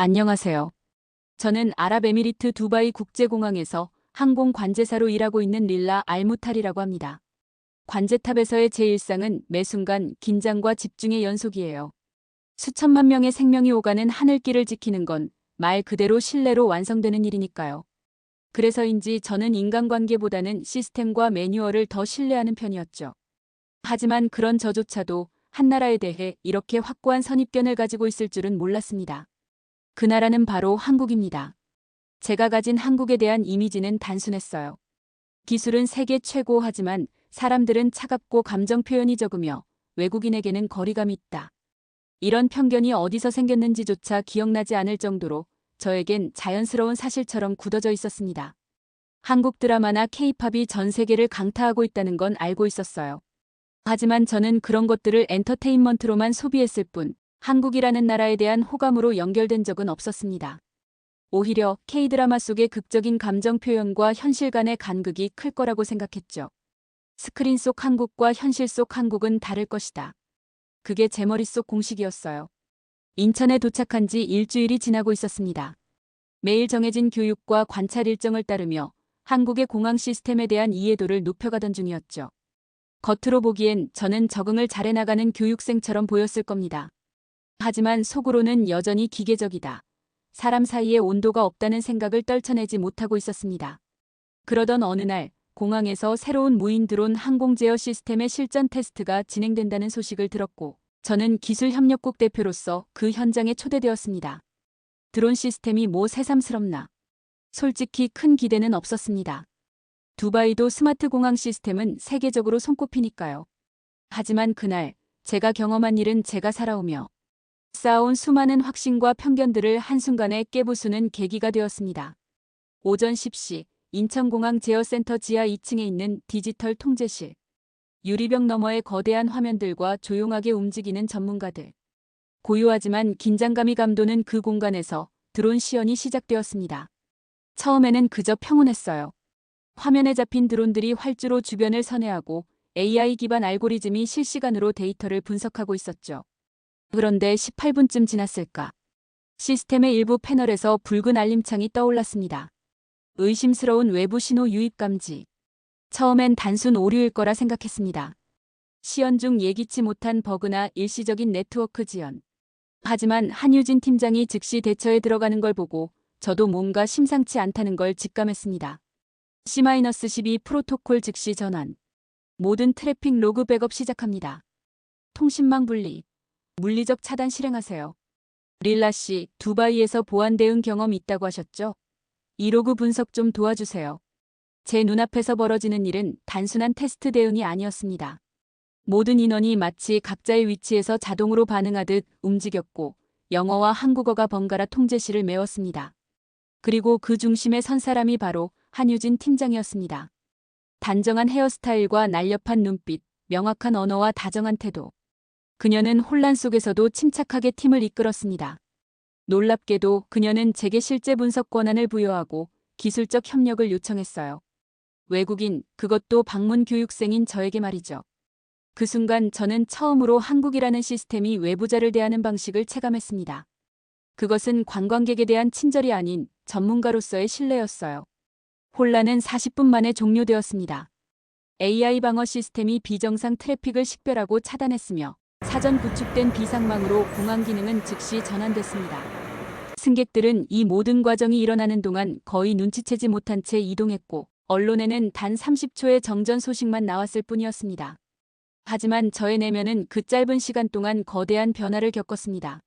안녕하세요. 저는 아랍에미리트 두바이 국제공항에서 항공 관제사로 일하고 있는 릴라 알무탈이라고 합니다. 관제탑에서의 제 일상은 매 순간 긴장과 집중의 연속이에요. 수천만 명의 생명이 오가는 하늘길을 지키는 건 말 그대로 신뢰로 완성되는 일이니까요. 그래서인지 저는 인간관계보다는 시스템과 매뉴얼을 더 신뢰하는 편이었죠. 하지만 그런 저조차도 한 나라에 대해 이렇게 확고한 선입견을 가지고 있을 줄은 몰랐습니다. 그 나라는 바로 한국입니다. 제가 가진 한국에 대한 이미지는 단순했어요. 기술은 세계 최고 하지만 사람들은 차갑고 감정 표현이 적으며 외국인에게는 거리감이 있다. 이런 편견이 어디서 생겼는지조차 기억나지 않을 정도로 저에겐 자연스러운 사실처럼 굳어져 있었습니다. 한국 드라마나 케이팝이 전 세계를 강타하고 있다는 건 알고 있었어요. 하지만 저는 그런 것들을 엔터테인먼트로만 소비했을 뿐 한국이라는 나라에 대한 호감으로 연결된 적은 없었습니다. 오히려 K드라마 속의 극적인 감정 표현과 현실 간의 간극이 클 거라고 생각했죠. 스크린 속 한국과 현실 속 한국은 다를 것이다. 그게 제 머릿속 공식이었어요. 인천에 도착한 지 일주일이 지나고 있었습니다. 매일 정해진 교육과 관찰 일정을 따르며 한국의 공항 시스템에 대한 이해도를 높여가던 중이었죠. 겉으로 보기엔 저는 적응을 잘해나가는 교육생처럼 보였을 겁니다. 하지만 속으로는 여전히 기계적이다. 사람 사이에 온도가 없다는 생각을 떨쳐내지 못하고 있었습니다. 그러던 어느 날 공항에서 새로운 무인 드론 항공 제어 시스템의 실전 테스트가 진행된다는 소식을 들었고 저는 기술협력국 대표로서 그 현장에 초대되었습니다. 드론 시스템이 뭐 새삼스럽나. 솔직히 큰 기대는 없었습니다. 두바이도 스마트 공항 시스템은 세계적으로 손꼽히니까요. 하지만 그날 제가 경험한 일은 제가 살아오며 쌓아온 수많은 확신과 편견들을 한순간에 깨부수는 계기가 되었습니다. 오전 10시 인천공항 제어센터 지하 2층에 있는 디지털 통제실. 유리벽 너머의 거대한 화면들과 조용하게 움직이는 전문가들. 고요하지만 긴장감이 감도는 그 공간에서 드론 시연이 시작되었습니다. 처음에는 그저 평온했어요. 화면에 잡힌 드론들이 활주로 주변을 선회하고 AI 기반 알고리즘이 실시간으로 데이터를 분석하고 있었죠. 그런데 18분쯤 지났을까. 시스템의 일부 패널에서 붉은 알림창이 떠올랐습니다. 의심스러운 외부 신호 유입 감지. 처음엔 단순 오류일 거라 생각했습니다. 시연 중 예기치 못한 버그나 일시적인 네트워크 지연. 하지만 한유진 팀장이 즉시 대처에 들어가는 걸 보고 저도 뭔가 심상치 않다는 걸 직감했습니다. C-12 프로토콜 즉시 전환. 모든 트래픽 로그 백업 시작합니다. 통신망 분리. 물리적 차단 실행하세요. 릴라 씨, 두바이에서 보안 대응 경험 있다고 하셨죠? 이 로그 분석 좀 도와주세요. 제 눈앞에서 벌어지는 일은 단순한 테스트 대응이 아니었습니다. 모든 인원이 마치 각자의 위치에서 자동으로 반응하듯 움직였고 영어와 한국어가 번갈아 통제실을 메웠습니다. 그리고 그 중심에 선 사람이 바로 한유진 팀장이었습니다. 단정한 헤어스타일과 날렵한 눈빛, 명확한 언어와 다정한 태도. 그녀는 혼란 속에서도 침착하게 팀을 이끌었습니다. 놀랍게도 그녀는 제게 실제 분석 권한을 부여하고 기술적 협력을 요청했어요. 외국인, 그것도 방문 교육생인 저에게 말이죠. 그 순간 저는 처음으로 한국이라는 시스템이 외부자를 대하는 방식을 체감했습니다. 그것은 관광객에 대한 친절이 아닌 전문가로서의 신뢰였어요. 혼란은 40분 만에 종료되었습니다. AI 방어 시스템이 비정상 트래픽을 식별하고 차단했으며 사전 구축된 비상망으로 공항 기능은 즉시 전환됐습니다. 승객들은 이 모든 과정이 일어나는 동안 거의 눈치채지 못한 채 이동했고 언론에는 단 30초의 정전 소식만 나왔을 뿐이었습니다. 하지만 저의 내면은 그 짧은 시간 동안 거대한 변화를 겪었습니다.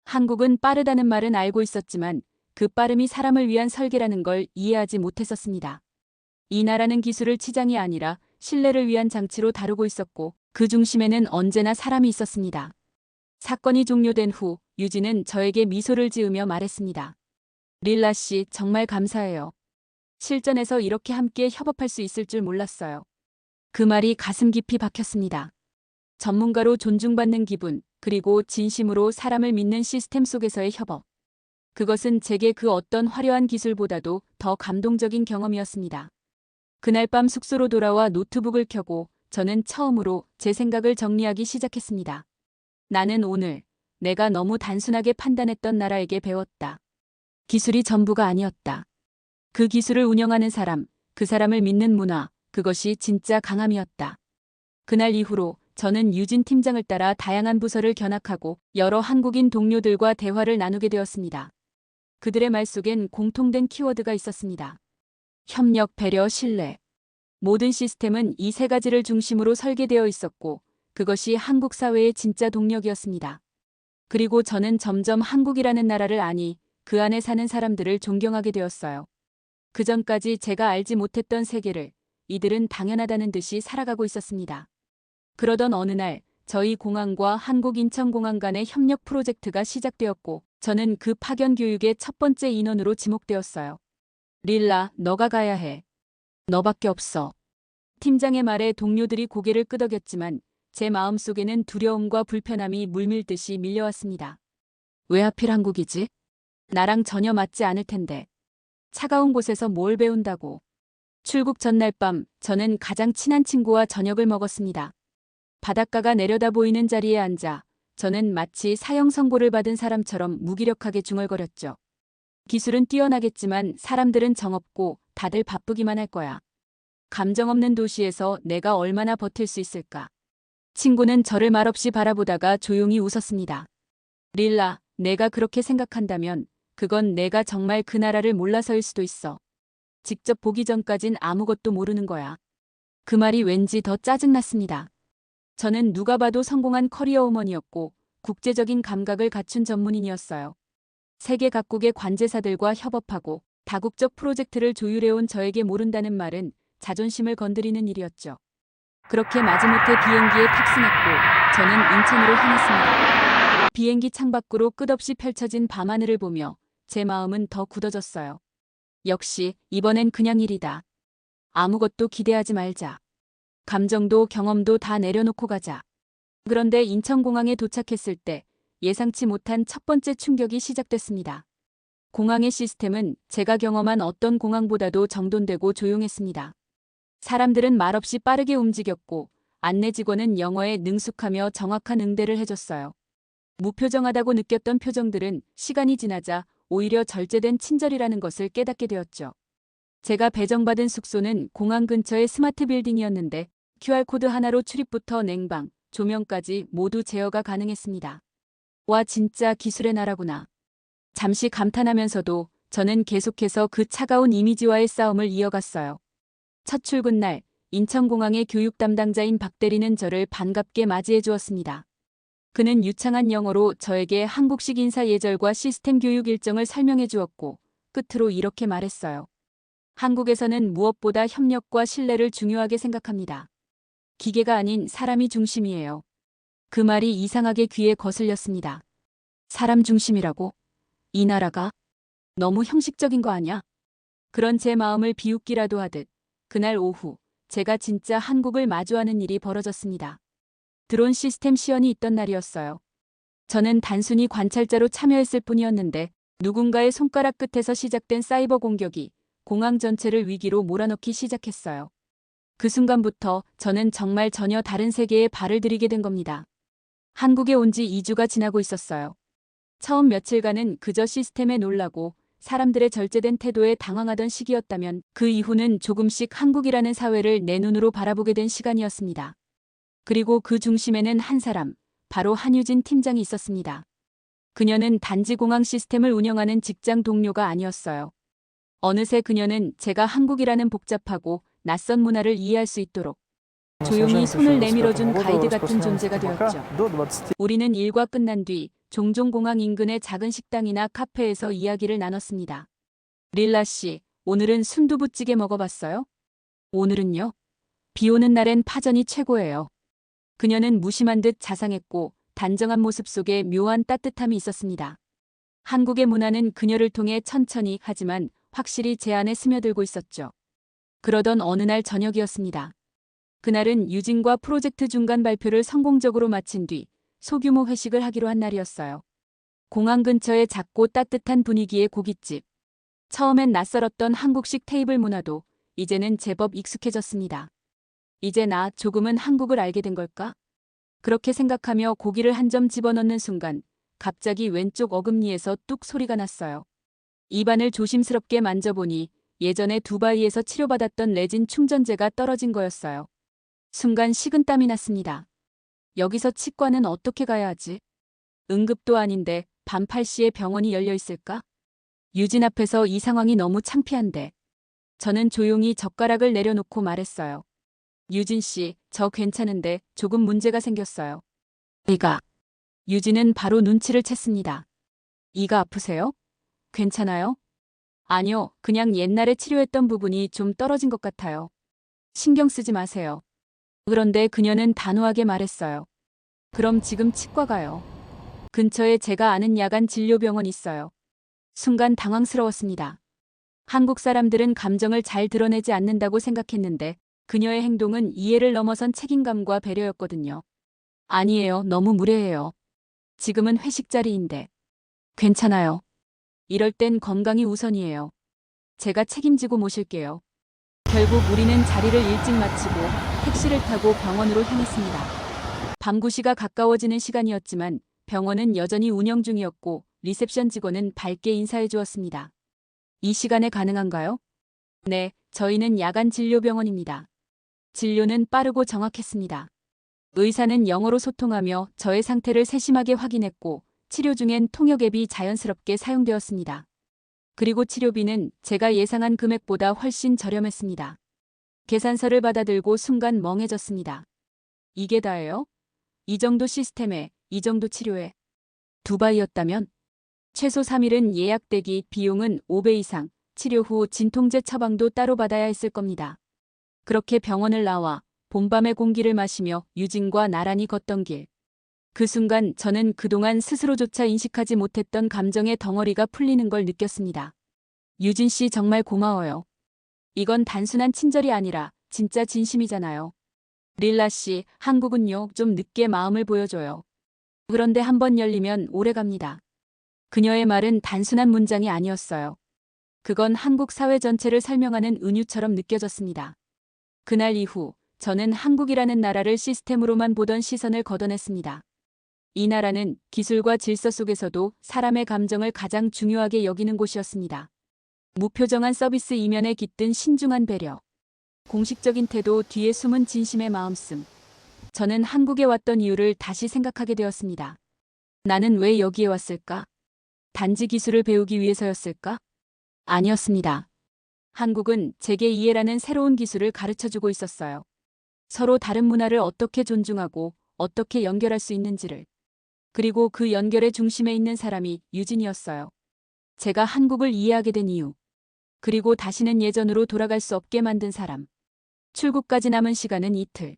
한국은 빠르다는 말은 알고 있었지만 그 빠름이 사람을 위한 설계라는 걸 이해하지 못했었습니다. 이 나라는 기술을 치장이 아니라 신뢰를 위한 장치로 다루고 있었고 그 중심에는 언제나 사람이 있었습니다. 사건이 종료된 후 유진은 저에게 미소를 지으며 말했습니다. 릴라 씨, 정말 감사해요. 실전에서 이렇게 함께 협업할 수 있을 줄 몰랐어요. 그 말이 가슴 깊이 박혔습니다. 전문가로 존중받는 기분, 그리고 진심으로 사람을 믿는 시스템 속에서의 협업. 그것은 제게 그 어떤 화려한 기술보다도 더 감동적인 경험이었습니다. 그날 밤 숙소로 돌아와 노트북을 켜고 저는 처음으로 제 생각을 정리하기 시작했습니다. 나는 오늘 내가 너무 단순하게 판단했던 나라에게 배웠다. 기술이 전부가 아니었다. 그 기술을 운영하는 사람, 그 사람을 믿는 문화, 그것이 진짜 강함이었다. 그날 이후로 저는 유진 팀장을 따라 다양한 부서를 견학하고 여러 한국인 동료들과 대화를 나누게 되었습니다. 그들의 말 속엔 공통된 키워드가 있었습니다. 협력, 배려, 신뢰. 모든 시스템은 이 세 가지를 중심으로 설계되어 있었고 그것이 한국 사회의 진짜 동력이었습니다. 그리고 저는 점점 한국이라는 나라를 아니 그 안에 사는 사람들을 존경하게 되었어요. 그전까지 제가 알지 못했던 세계를 이들은 당연하다는 듯이 살아가고 있었습니다. 그러던 어느 날 저희 공항과 한국인천공항 간의 협력 프로젝트가 시작되었고 저는 그 파견 교육의 첫 번째 인원으로 지목되었어요. 릴라, 너가 가야 해. 너밖에 없어. 팀장의 말에 동료들이 고개를 끄덕였지만 제 마음속에는 두려움과 불편함이 물밀듯이 밀려왔습니다. 왜 하필 한국이지? 나랑 전혀 맞지 않을 텐데. 차가운 곳에서 뭘 배운다고. 출국 전날 밤 저는 가장 친한 친구와 저녁을 먹었습니다. 바닷가가 내려다 보이는 자리에 앉아 저는 마치 사형 선고를 받은 사람처럼 무기력하게 중얼거렸죠. 기술은 뛰어나겠지만 사람들은 정없고 다들 바쁘기만 할 거야. 감정 없는 도시에서 내가 얼마나 버틸 수 있을까? 친구는 저를 말없이 바라보다가 조용히 웃었습니다. 릴라, 내가 그렇게 생각한다면 그건 내가 정말 그 나라를 몰라서일 수도 있어. 직접 보기 전까진 아무것도 모르는 거야. 그 말이 왠지 더 짜증났습니다. 저는 누가 봐도 성공한 커리어 우먼이었고 국제적인 감각을 갖춘 전문인이었어요. 세계 각국의 관제사들과 협업하고 다국적 프로젝트를 조율해온 저에게 모른다는 말은 자존심을 건드리는 일이었죠. 그렇게 마지못해 비행기에 탑승했고 저는 인천으로 향했습니다. 비행기 창밖으로 끝없이 펼쳐진 밤하늘을 보며 제 마음은 더 굳어졌어요. 역시 이번엔 그냥 일이다. 아무것도 기대하지 말자. 감정도 경험도 다 내려놓고 가자. 그런데 인천공항에 도착했을 때 예상치 못한 첫 번째 충격이 시작됐습니다. 공항의 시스템은 제가 경험한 어떤 공항보다도 정돈되고 조용했습니다. 사람들은 말없이 빠르게 움직였고 안내 직원은 영어에 능숙하며 정확한 응대를 해줬어요. 무표정하다고 느꼈던 표정들은 시간이 지나자 오히려 절제된 친절이라는 것을 깨닫게 되었죠. 제가 배정받은 숙소는 공항 근처의 스마트 빌딩이었는데 QR코드 하나로 출입부터 냉방, 조명까지 모두 제어가 가능했습니다. 와, 진짜 기술의 나라구나. 잠시 감탄하면서도 저는 계속해서 그 차가운 이미지와의 싸움을 이어갔어요. 첫 출근 날 인천공항의 교육 담당자인 박 대리는 저를 반갑게 맞이해 주었습니다. 그는 유창한 영어로 저에게 한국식 인사 예절과 시스템 교육 일정을 설명해 주었고 끝으로 이렇게 말했어요. 한국에서는 무엇보다 협력과 신뢰를 중요하게 생각합니다. 기계가 아닌 사람이 중심이에요. 그 말이 이상하게 귀에 거슬렸습니다. 사람 중심이라고? 이 나라가? 너무 형식적인 거 아냐? 그런 제 마음을 비웃기라도 하듯 그날 오후 제가 진짜 한국을 마주하는 일이 벌어졌습니다. 드론 시스템 시연이 있던 날이었어요. 저는 단순히 관찰자로 참여했을 뿐이었는데 누군가의 손가락 끝에서 시작된 사이버 공격이 공항 전체를 위기로 몰아넣기 시작했어요. 그 순간부터 저는 정말 전혀 다른 세계에 발을 들이게 된 겁니다. 한국에 온 지 2주가 지나고 있었어요. 처음 며칠간은 그저 시스템에 놀라고 사람들의 절제된 태도에 당황하던 시기였다면 그 이후는 조금씩 한국이라는 사회를 내 눈으로 바라보게 된 시간이었습니다. 그리고 그 중심에는 한 사람, 바로 한유진 팀장이 있었습니다. 그녀는 단지 공항 시스템을 운영하는 직장 동료가 아니었어요. 어느새 그녀는 제가 한국이라는 복잡하고 낯선 문화를 이해할 수 있도록 조용히 손을 내밀어준 가이드 같은 존재가 되었죠. 우리는 일과 끝난 뒤 종종 공항 인근의 작은 식당이나 카페에서 이야기를 나눴습니다. 릴라 씨, 오늘은 순두부찌개 먹어봤어요? 오늘은요? 비 오는 날엔 파전이 최고예요. 그녀는 무심한 듯 자상했고 단정한 모습 속에 묘한 따뜻함이 있었습니다. 한국의 문화는 그녀를 통해 천천히 하지만 확실히 제 안에 스며들고 있었죠. 그러던 어느 날 저녁이었습니다. 그날은 유진과 프로젝트 중간 발표를 성공적으로 마친 뒤 소규모 회식을 하기로 한 날이었어요. 공항 근처의 작고 따뜻한 분위기의 고깃집. 처음엔 낯설었던 한국식 테이블 문화도 이제는 제법 익숙해졌습니다. 이제 나 조금은 한국을 알게 된 걸까? 그렇게 생각하며 고기를 한 점 집어넣는 순간 갑자기 왼쪽 어금니에서 뚝 소리가 났어요. 입안을 조심스럽게 만져보니 예전에 두바이에서 치료받았던 레진 충전재가 떨어진 거였어요. 순간 식은땀이 났습니다. 여기서 치과는 어떻게 가야 하지? 응급도 아닌데 밤 8시에 병원이 열려 있을까? 유진 앞에서 이 상황이 너무 창피한데. 저는 조용히 젓가락을 내려놓고 말했어요. 유진 씨, 저 괜찮은데 조금 문제가 생겼어요. 이가. 유진은 바로 눈치를 챘습니다. 이가 아프세요? 괜찮아요? 아니요, 그냥 옛날에 치료했던 부분이 좀 떨어진 것 같아요. 신경 쓰지 마세요. 그런데 그녀는 단호하게 말했어요. 그럼 지금 치과 가요. 근처에 제가 아는 야간 진료병원 있어요. 순간 당황스러웠습니다. 한국 사람들은 감정을 잘 드러내지 않는다고 생각했는데 그녀의 행동은 이해를 넘어선 책임감과 배려였거든요. 아니에요, 너무 무례해요. 지금은 회식 자리인데. 괜찮아요. 이럴 땐 건강이 우선이에요. 제가 책임지고 모실게요. 결국 우리는 자리를 일찍 마치고 택시를 타고 병원으로 향했습니다. 밤 9시가 가까워지는 시간이었지만 병원은 여전히 운영 중이었고 리셉션 직원은 밝게 인사해 주었습니다. 이 시간에 가능한가요? 네, 저희는 야간 진료병원입니다. 진료는 빠르고 정확했습니다. 의사는 영어로 소통하며 저의 상태를 세심하게 확인했고 치료 중엔 통역 앱이 자연스럽게 사용되었습니다. 그리고 치료비는 제가 예상한 금액보다 훨씬 저렴했습니다. 계산서를 받아들고 순간 멍해졌습니다. 이게 다예요? 이 정도 시스템에, 이 정도 치료에. 두바이였다면? 최소 3일은 예약되기, 비용은 5배 이상, 치료 후 진통제 처방도 따로 받아야 했을 겁니다. 그렇게 병원을 나와 봄밤의 공기를 마시며 유진과 나란히 걷던 길. 그 순간 저는 그동안 스스로조차 인식하지 못했던 감정의 덩어리가 풀리는 걸 느꼈습니다. 유진 씨 정말 고마워요. 이건 단순한 친절이 아니라 진짜 진심이잖아요. 릴라 씨, 한국은요, 좀 늦게 마음을 보여줘요. 그런데 한번 열리면 오래 갑니다. 그녀의 말은 단순한 문장이 아니었어요. 그건 한국 사회 전체를 설명하는 은유처럼 느껴졌습니다. 그날 이후 저는 한국이라는 나라를 시스템으로만 보던 시선을 걷어냈습니다. 이 나라는 기술과 질서 속에서도 사람의 감정을 가장 중요하게 여기는 곳이었습니다. 무표정한 서비스 이면에 깃든 신중한 배려. 공식적인 태도 뒤에 숨은 진심의 마음씀. 저는 한국에 왔던 이유를 다시 생각하게 되었습니다. 나는 왜 여기에 왔을까? 단지 기술을 배우기 위해서였을까? 아니었습니다. 한국은 제게 이해라는 새로운 기술을 가르쳐주고 있었어요. 서로 다른 문화를 어떻게 존중하고 어떻게 연결할 수 있는지를. 그리고 그 연결의 중심에 있는 사람이 유진이었어요. 제가 한국을 이해하게 된 이유. 그리고 다시는 예전으로 돌아갈 수 없게 만든 사람. 출국까지 남은 시간은 이틀.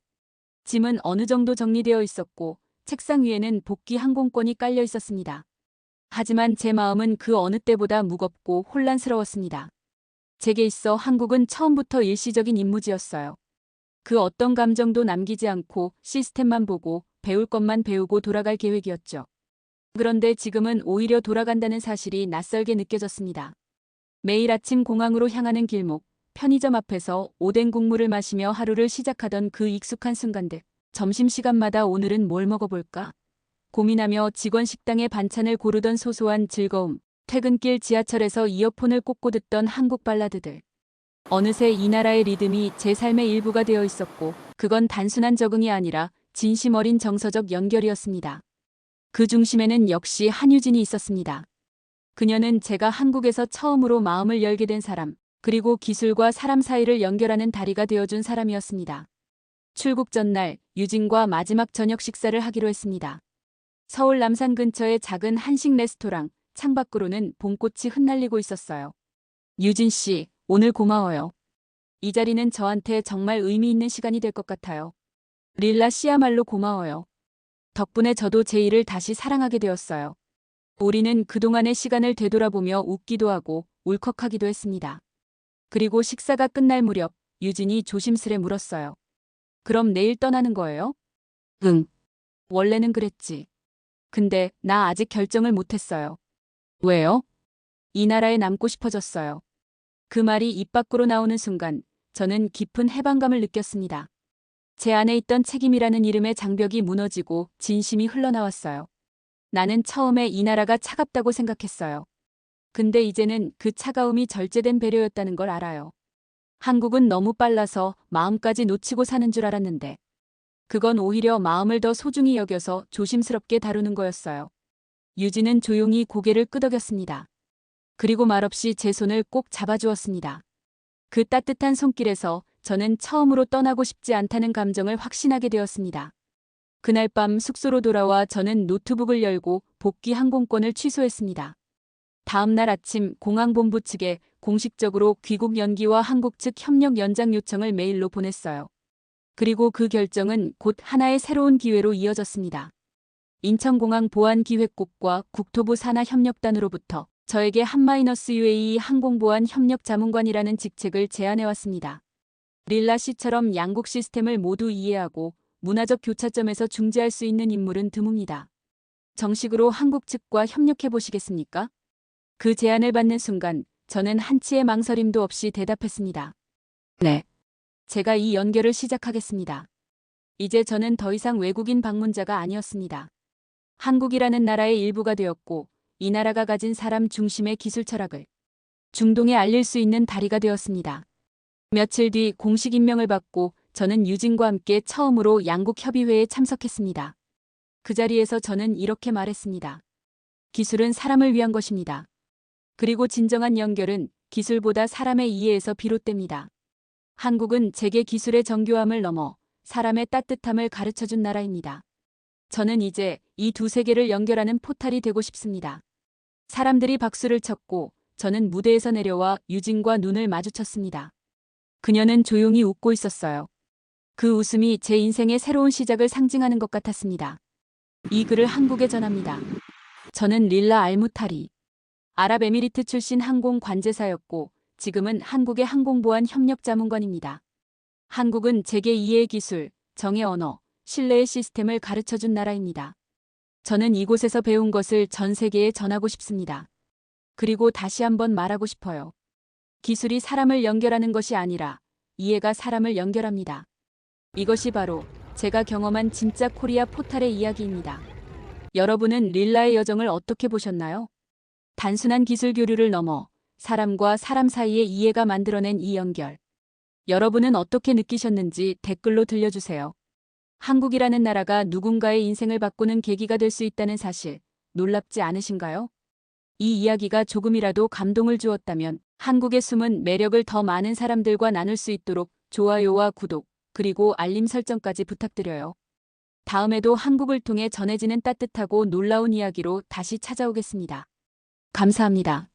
짐은 어느 정도 정리되어 있었고 책상 위에는 복귀 항공권이 깔려 있었습니다. 하지만 제 마음은 그 어느 때보다 무겁고 혼란스러웠습니다. 제게 있어 한국은 처음부터 일시적인 임무지였어요. 그 어떤 감정도 남기지 않고 시스템만 보고 배울 것만 배우고 돌아갈 계획이었죠. 그런데 지금은 오히려 돌아간다는 사실이 낯설게 느껴졌습니다. 매일 아침 공항으로 향하는 길목, 편의점 앞에서 오뎅 국물을 마시며 하루를 시작하던 그 익숙한 순간들. 점심시간마다 오늘은 뭘 먹어볼까? 고민하며 직원 식당의 반찬을 고르던 소소한 즐거움. 퇴근길 지하철에서 이어폰을 꽂고 듣던 한국 발라드들. 어느새 이 나라의 리듬이 제 삶의 일부가 되어 있었고 그건 단순한 적응이 아니라 진심 어린 정서적 연결이었습니다. 그 중심에는 역시 한유진이 있었습니다. 그녀는 제가 한국에서 처음으로 마음을 열게 된 사람, 그리고 기술과 사람 사이를 연결하는 다리가 되어준 사람이었습니다. 출국 전날 유진과 마지막 저녁 식사를 하기로 했습니다. 서울 남산 근처의 작은 한식 레스토랑, 창밖으로는 봄꽃이 흩날리고 있었어요. 유진 씨, 오늘 고마워요. 이 자리는 저한테 정말 의미 있는 시간이 될 것 같아요. 릴라 씨야말로 고마워요. 덕분에 저도 제 일을 다시 사랑하게 되었어요. 우리는 그동안의 시간을 되돌아보며 웃기도 하고 울컥하기도 했습니다. 그리고 식사가 끝날 무렵 유진이 조심스레 물었어요. 그럼 내일 떠나는 거예요? 응. 원래는 그랬지. 근데 나 아직 결정을 못했어요. 왜요? 이 나라에 남고 싶어졌어요. 그 말이 입 밖으로 나오는 순간 저는 깊은 해방감을 느꼈습니다. 제 안에 있던 책임이라는 이름의 장벽이 무너지고 진심이 흘러나왔어요. 나는 처음에 이 나라가 차갑다고 생각했어요. 근데 이제는 그 차가움이 절제된 배려였다는 걸 알아요. 한국은 너무 빨라서 마음까지 놓치고 사는 줄 알았는데 그건 오히려 마음을 더 소중히 여겨서 조심스럽게 다루는 거였어요. 유진은 조용히 고개를 끄덕였습니다. 그리고 말없이 제 손을 꼭 잡아주었습니다. 그 따뜻한 손길에서 저는 처음으로 떠나고 싶지 않다는 감정을 확신하게 되었습니다. 그날 밤 숙소로 돌아와 저는 노트북을 열고 복귀 항공권을 취소했습니다. 다음 날 아침 공항본부 측에 공식적으로 귀국 연기와 한국 측 협력 연장 요청을 메일로 보냈어요. 그리고 그 결정은 곧 하나의 새로운 기회로 이어졌습니다. 인천공항 보안기획국과 국토부 산하협력단으로부터 저에게 한마이너스 UAE 항공보안협력자문관이라는 직책을 제안해왔습니다. 릴라 씨처럼 양국 시스템을 모두 이해하고 문화적 교차점에서 중재할 수 있는 인물은 드뭅니다. 정식으로 한국 측과 협력해 보시겠습니까? 그 제안을 받는 순간 저는 한치의 망설임도 없이 대답했습니다. 네. 제가 이 연결을 시작하겠습니다. 이제 저는 더 이상 외국인 방문자가 아니었습니다. 한국이라는 나라의 일부가 되었고 이 나라가 가진 사람 중심의 기술 철학을 중동에 알릴 수 있는 다리가 되었습니다. 며칠 뒤 공식 임명을 받고 저는 유진과 함께 처음으로 양국 협의회에 참석했습니다. 그 자리에서 저는 이렇게 말했습니다. 기술은 사람을 위한 것입니다. 그리고 진정한 연결은 기술보다 사람의 이해에서 비롯됩니다. 한국은 제게 기술의 정교함을 넘어 사람의 따뜻함을 가르쳐준 나라입니다. 저는 이제 이 두 세계를 연결하는 포탈이 되고 싶습니다. 사람들이 박수를 쳤고 저는 무대에서 내려와 유진과 눈을 마주쳤습니다. 그녀는 조용히 웃고 있었어요. 그 웃음이 제 인생의 새로운 시작을 상징하는 것 같았습니다. 이 글을 한국에 전합니다. 저는 릴라 알무타리. 아랍에미리트 출신 항공 관제사였고 지금은 한국의 항공보안 협력자문관입니다. 한국은 제게 이해의 기술, 정의 언어, 신뢰의 시스템을 가르쳐준 나라입니다. 저는 이곳에서 배운 것을 전 세계에 전하고 싶습니다. 그리고 다시 한번 말하고 싶어요. 기술이 사람을 연결하는 것이 아니라 이해가 사람을 연결합니다. 이것이 바로 제가 경험한 진짜 코리아 포탈의 이야기입니다. 여러분은 릴라의 여정을 어떻게 보셨나요? 단순한 기술 교류를 넘어 사람과 사람 사이의 이해가 만들어낸 이 연결. 여러분은 어떻게 느끼셨는지 댓글로 들려주세요. 한국이라는 나라가 누군가의 인생을 바꾸는 계기가 될 수 있다는 사실, 놀랍지 않으신가요? 이 이야기가 조금이라도 감동을 주었다면 한국의 숨은 매력을 더 많은 사람들과 나눌 수 있도록 좋아요와 구독, 그리고 알림 설정까지 부탁드려요. 다음에도 한국을 통해 전해지는 따뜻하고 놀라운 이야기로 다시 찾아오겠습니다. 감사합니다.